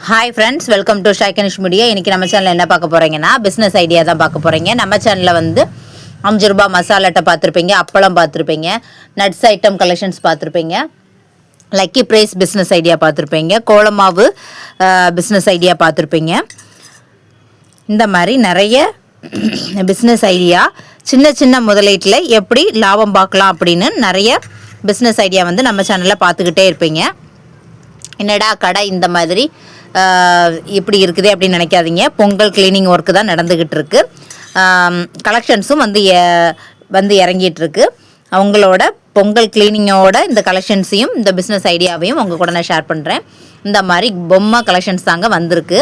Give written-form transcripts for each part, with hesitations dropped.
Hi friends, welcome to ஷைகனிஷ் media. இன்றைக்கி நம்ம சேனலில் என்ன பார்க்க போகிறீங்கன்னா பிஸ்னஸ் ஐடியா தான் பார்க்க போகிறீங்க. நம்ம சேனலில் வந்து 5 ரூபா மசாலா அட்டை பார்த்துருப்பீங்க, அப்பளம் பார்த்துருப்பீங்க, நட்ஸ் ஐட்டம் கலெக்ஷன்ஸ் பார்த்துருப்பீங்க, லக்கி ப்ரைஸ் பிஸ்னஸ் ஐடியா பார்த்துருப்பீங்க, கோலமாவு பிஸ்னஸ் ஐடியா பார்த்துருப்பீங்க. இந்த மாதிரி நிறைய பிஸ்னஸ் ஐடியா சின்ன சின்ன முதலீட்டில் எப்படி லாபம் பார்க்கலாம் அப்படின்னு நிறைய பிஸ்னஸ் ஐடியா வந்து நம்ம சேனலில் பார்த்துக்கிட்டே இருப்பீங்க. என்னடா கடை இந்த மாதிரி இப்படி இருக்குது அப்படின்னு நினைக்காதீங்க. பொங்கல் கிளீனிங் ஒர்க்கு தான் நடந்துக்கிட்டு இருக்கு. கலெக்ஷன்ஸும் வந்து இறங்கிட்டு இருக்கு. அவங்களோட பொங்கல் கிளீனிங்கோட இந்த கலெக்ஷன்ஸையும் இந்த பிஸ்னஸ் ஐடியாவையும் உங்கள் கூட நான் ஷேர் பண்ணுறேன். இந்த மாதிரி பொம்மை கலெக்ஷன்ஸ் தாங்க வந்திருக்கு.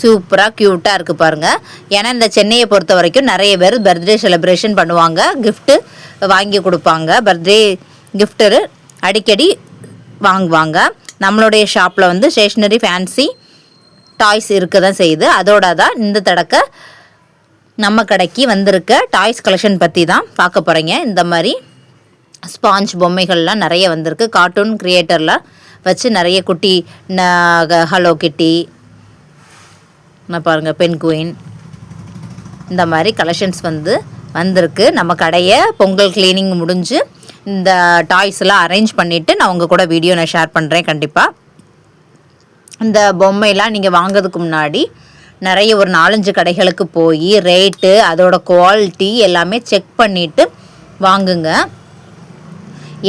சூப்பராக க்யூட்டாக இருக்குது பாருங்கள். ஏன்னா இந்த சென்னையை பொறுத்த வரைக்கும் நிறைய பேர் பர்த்டே செலிப்ரேஷன் பண்ணுவாங்க, கிஃப்ட்டு வாங்கி கொடுப்பாங்க. பர்த்டே கிஃப்டரு அடிக்கடி வாங்குவாங்க. நம்மளுடைய ஷாப்பில் வந்து ஸ்டேஷ்னரி ஃபேன்சி டாய்ஸ் இருக்க தான் செய்யுது. அதோட தான் இந்த தடக்க நம்ம கடைக்கு வந்திருக்க டாய்ஸ் கலெக்ஷன் பற்றி தான் பார்க்க போகிறீங்க. இந்த மாதிரி ஸ்பாஞ்ச் பொம்மைகள்லாம் நிறைய வந்திருக்கு. கார்ட்டூன் கிரியேட்டர்லாம் வச்சு நிறைய குட்டி ஹலோ கிட்டி பாருங்கள், பென் குயின், இந்த மாதிரி கலெக்ஷன்ஸ் வந்திருக்கு. நம்ம கடையை பொங்கல் கிளீனிங் முடிஞ்சு இந்த டாய்ஸ்லாம் அரேஞ்ச் பண்ணிவிட்டு நான் உங்கள் கூட வீடியோ நான் ஷேர் பண்ணுறேன். கண்டிப்பாக இந்த பொம்மைலாம் நீங்கள் வாங்கிறதுக்கு முன்னாடி நிறைய ஒரு 4-5 கடைகளுக்கு போய் ரேட்டு அதோட குவாலிட்டி எல்லாமே செக் பண்ணிவிட்டு வாங்குங்க.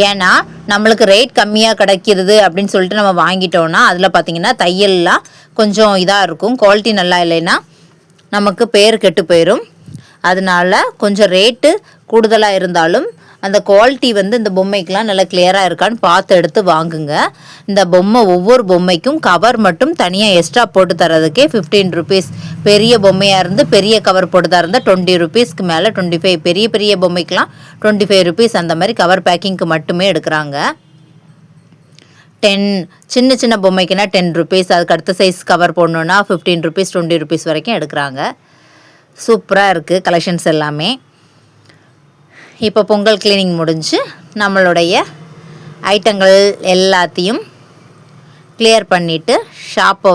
ஏன்னா நம்மளுக்கு ரேட் கம்மியாக கிடைக்கிறது அப்படின்னு சொல்லிட்டு நம்ம வாங்கிட்டோன்னா அதில் பார்த்திங்கன்னா தையல்லாம் கொஞ்சம் இதாக இருக்கும். குவாலிட்டி நல்லா இல்லைன்னா நமக்கு பேர் கெட்டு போயிடும். அதனால கொஞ்சம் ரேட்டு கூடுதலாக இருந்தாலும் அந்த குவாலிட்டி இந்த பொம்மைக்கெலாம் நல்லா கிளியராக இருக்கான்னு பார்த்து எடுத்து வாங்குங்க. இந்த பொம்மை ஒவ்வொரு பொம்மைக்கும் கவர் மட்டும் தனியாக எக்ஸ்ட்ரா போட்டு தரதுக்கே 15 ருபீஸ். பெரிய பொம்மையாக இருந்து பெரிய கவர் போட்டு தரந்தால் 20 ருபீஸ்க்கு மேலே 25. பெரிய பெரிய பொம்மைக்கெலாம் 25 ருபீஸ் அந்த மாதிரி கவர் பேக்கிங்க்கு மட்டுமே எடுக்கிறாங்க. 10 சின்ன சின்ன பொம்மைக்குன்னா 10 ருபீஸ். அதுக்கு அடுத்த சைஸ் கவர் போடணுன்னா 15 ருபீஸ் 20 ருபீஸ் வரைக்கும் எடுக்கிறாங்க. சூப்பராக இருக்குது கலெக்ஷன்ஸ் எல்லாமே. இப்போ பொங்கல் கிளீனிங் முடிஞ்சு நம்மளுடைய ஐட்டங்கள் எல்லாத்தையும் கிளியர் பண்ணிவிட்டு ஷாப்பை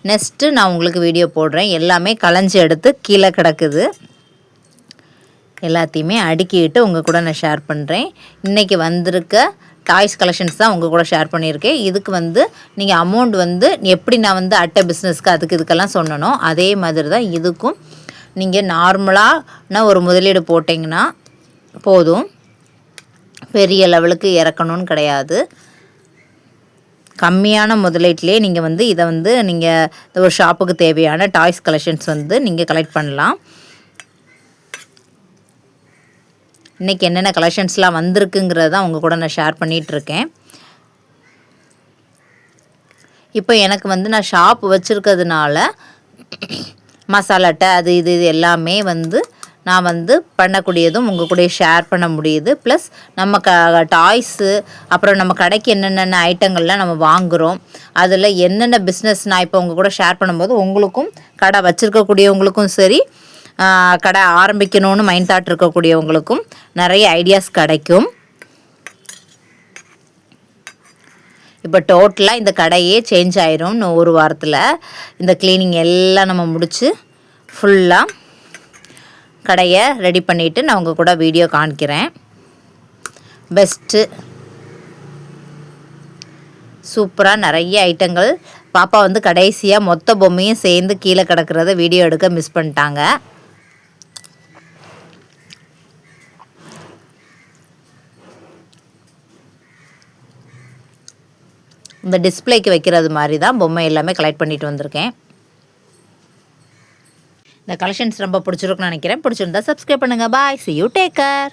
நெக்ஸ்ட்டு நான் உங்களுக்கு வீடியோ போடுறேன். எல்லாமே களைஞ்சி எடுத்து கீழே கிடக்குது. எல்லாத்தையுமே அடுக்கிட்டு உங்கள் கூட நான் ஷேர் பண்ணுறேன். இன்றைக்கி வந்திருக்க டாய்ஸ் கலெக்ஷன்ஸ் தான் உங்கள் கூட ஷேர் பண்ணியிருக்கேன். இதுக்கு நீங்கள் அமௌண்ட் எப்படி நான் அட்டை பிஸ்னஸ்க்கு இதுக்கெல்லாம் சொன்னனோ அதே மாதிரி தான் இதுக்கும் நீங்கள் நார்மலான ஒரு முதலீடு போட்டிங்கன்னா போதும். பெரிய லெவலுக்கு இறக்கணும்னு கிடையாது. கம்மியான முதலீட்டிலே நீங்கள் இதை நீங்கள் ஒரு ஷாப்புக்கு தேவையான டாய்ஸ் கலெக்ஷன்ஸ் நீங்கள் கலெக்ட் பண்ணலாம். இன்றைக்கி என்னென்ன கலெக்ஷன்ஸ்லாம் வந்திருக்குங்கிறத உங்கள் கூட நான் ஷேர் பண்ணிகிட்ருக்கேன். இப்போ எனக்கு நான் ஷாப் வச்சுருக்கிறதுனால மசாலா அட்டை அது இது எல்லாமே நான் பண்ணக்கூடியதும் உங்கள் கூட ஷேர் பண்ண முடியுது. ப்ளஸ் நம்ம டாய்ஸு அப்புறம் நம்ம கடைக்கு என்னென்ன ஐட்டங்கள்லாம் நம்ம வாங்குகிறோம், அதில் என்னென்ன பிஸ்னஸ் நான் இப்போ உங்கள் கூட ஷேர் பண்ணும்போது உங்களுக்கும் கடை வச்சுருக்கக்கூடியவங்களுக்கும் சரி, கடை ஆரம்பிக்கணும்னு மைண்ட் தாட் இருக்கக்கூடியவங்களுக்கும் நிறைய ஐடியாஸ் கிடைக்கும். இப்போ டோட்டலாக இந்த கடையே சேஞ்ச் ஆயிரும். இன்னும் ஒரு வாரத்தில் இந்த க்ளீனிங் எல்லாம் நம்ம முடித்து ஃபுல்லாக கடையை ரெடி பண்ணிவிட்டு நான் உங்கள் கூட வீடியோ காணிக்கிறேன். பெஸ்ட்டு சூப்பராக நிறைய ஐட்டங்கள். பாப்பா கடைசியாக மொத்த பொம்மையும் சேர்ந்து கீழே கிடக்கிறத வீடியோ எடுக்க மிஸ் பண்ணிட்டாங்க. இந்த டிஸ்பிளேக்கு வைக்கிறது மாதிரி தான் பொம்மை எல்லாமே கலெக்ட் பண்ணிட்டு வந்திருக்கேன். இந்த கலெக்ஷன்ஸ் ரொம்ப பிடிச்சிருக்குன்னு நினைக்கிறேன். பிடிச்சிருந்தா சப்ஸ்கிரைப் பண்ணுங்கள். பாய், see you, take care.